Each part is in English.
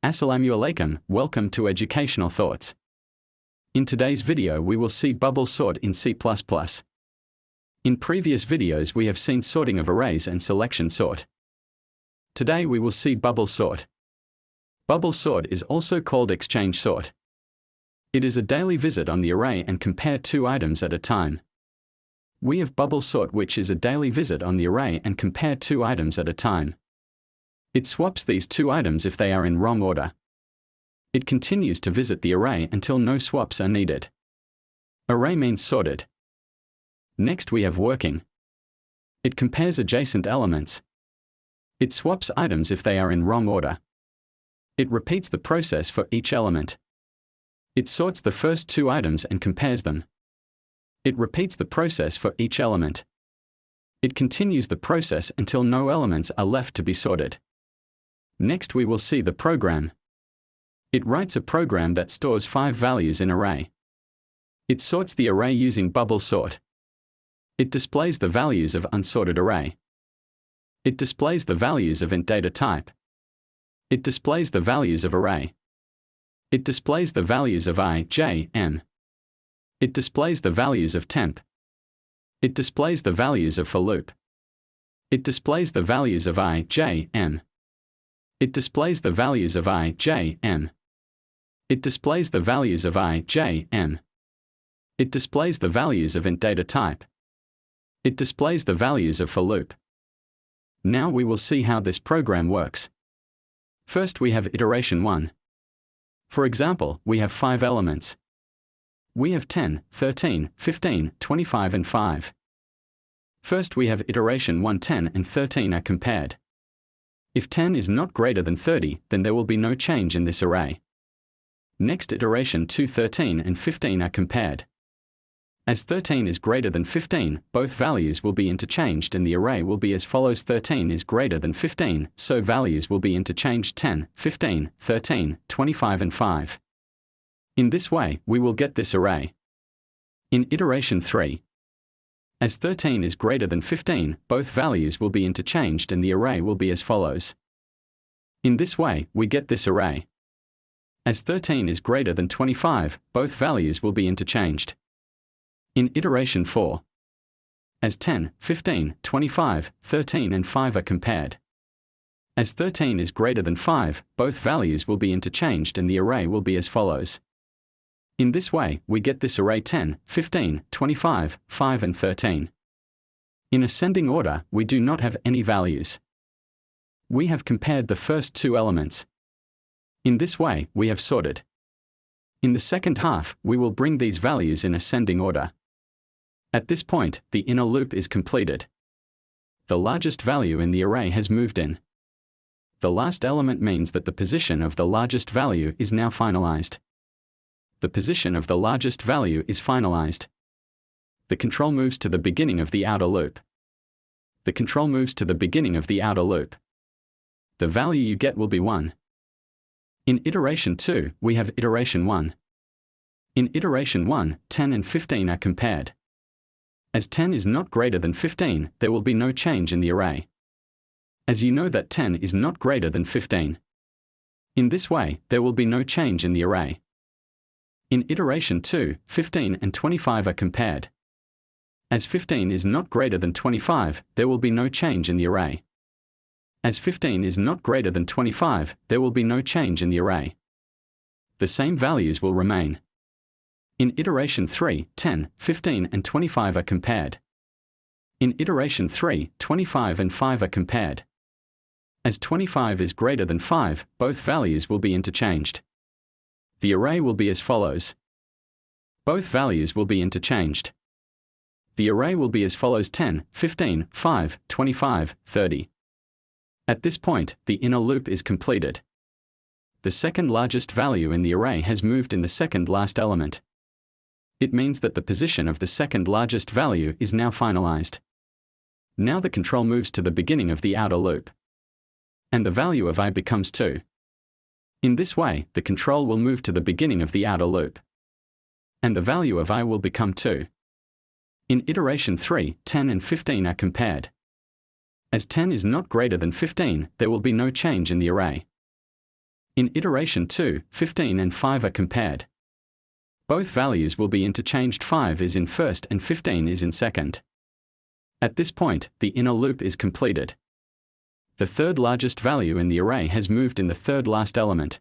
Assalamu alaikum, welcome to Educational Thoughts. In today's video we will see bubble sort in C++. In previous videos we have seen sorting of arrays and selection sort. Today we will see bubble sort. Bubble sort is also called exchange sort. It is a daily visit on the array and compare two items at a time. We have bubble sort, which is a daily visit on the array and compare two items at a time. It swaps these two items if they are in wrong order. It continues to visit the array until no swaps are needed. Array means sorted. Next we have working. It compares adjacent elements. It swaps items if they are in wrong order. It repeats the process for each element. It sorts the first two items and compares them. It repeats the process for each element. It continues the process until no elements are left to be sorted. Next we will see the program. It writes a program that stores 5 values in array. It sorts the array using bubble sort. It displays the values of unsorted array. It displays the values of int data type. It displays the values of array. It displays the values of I, j, m. It displays the values of temp. It displays the values of for loop. It displays the values of I, j, m. It displays the values of I, j, m. It displays the values of I, j, m. It displays the values of int data type. It displays the values of for loop. Now we will see how this program works. First we have iteration 1. For example, we have 5 elements. We have 10, 13, 15, 25 and 5. First we have iteration 1. 10 and 13 are compared. If 10 is not greater than 30, then there will be no change in this array. Next iteration 2. 13 and 15 are compared. As 13 is greater than 15, both values will be interchanged and the array will be as follows: 13 is greater than 15, so values will be interchanged 10, 15, 13, 25 and 5. In this way, we will get this array. In iteration 3, as 13 is greater than 15, both values will be interchanged and the array will be as follows. In this way, we get this array. As 13 is greater than 25, both values will be interchanged. In iteration 4, as 10, 15, 25, 13 and 5 are compared. As 13 is greater than 5, both values will be interchanged and the array will be as follows. In this way, we get this array 10, 15, 25, 5 and 13. In ascending order, we do not have any values. We have compared the first two elements. In this way, we have sorted. In the second half, we will bring these values in ascending order. At this point, the inner loop is completed. The largest value in the array has moved in. The last element means that the position of the largest value is now finalized. The position of the largest value is finalized. The control moves to the beginning of the outer loop. The control moves to the beginning of the outer loop. The value you get will be 1. In iteration 2, we have iteration 1. In iteration 1, 10 and 15 are compared. As 10 is not greater than 15, there will be no change in the array. As you know that 10 is not greater than 15. In this way, there will be no change in the array. In iteration 2, 15 and 25 are compared. As 15 is not greater than 25, there will be no change in the array. As 15 is not greater than 25, there will be no change in the array. The same values will remain. In iteration 3, 10, 15 and 25 are compared. In iteration 3, 25 and 5 are compared. As 25 is greater than 5, both values will be interchanged. The array will be as follows. Both values will be interchanged. The array will be as follows: 10, 15, 5, 25, 30. At this point, the inner loop is completed. The second largest value in the array has moved in the second last element. It means that the position of the second largest value is now finalized. Now the control moves to the beginning of the outer loop. And the value of I becomes 2. In this way, the control will move to the beginning of the outer loop. And the value of I will become 2. In iteration 3, 10 and 15 are compared. As 10 is not greater than 15, there will be no change in the array. In iteration 2, 15 and 5 are compared. Both values will be interchanged. 5 is in first and 15 is in second. At this point, the inner loop is completed. The third largest value in the array has moved in the third last element.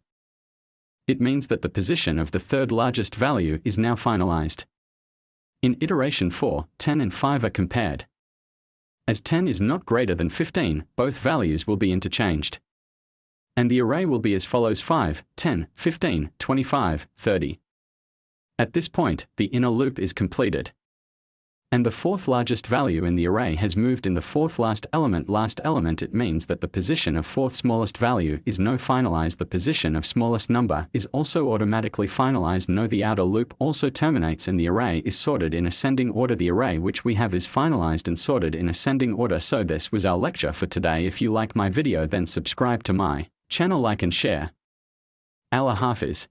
It means that the position of the third largest value is now finalized. In iteration 4, 10 and 5 are compared. As 10 is not greater than 15, both values will be interchanged. And the array will be as follows: 5, 10, 15, 25, 30. At this point, the inner loop is completed. And the fourth largest value in the array has moved in the fourth last element. It means that the position of fourth smallest value is now finalized. The position of smallest number is also automatically finalized. The outer loop also terminates and the array is sorted in ascending order. The array which we have is finalized and sorted in ascending order. So this was our lecture for today. If you like my video, then subscribe to my channel, like and share. Allah Hafiz.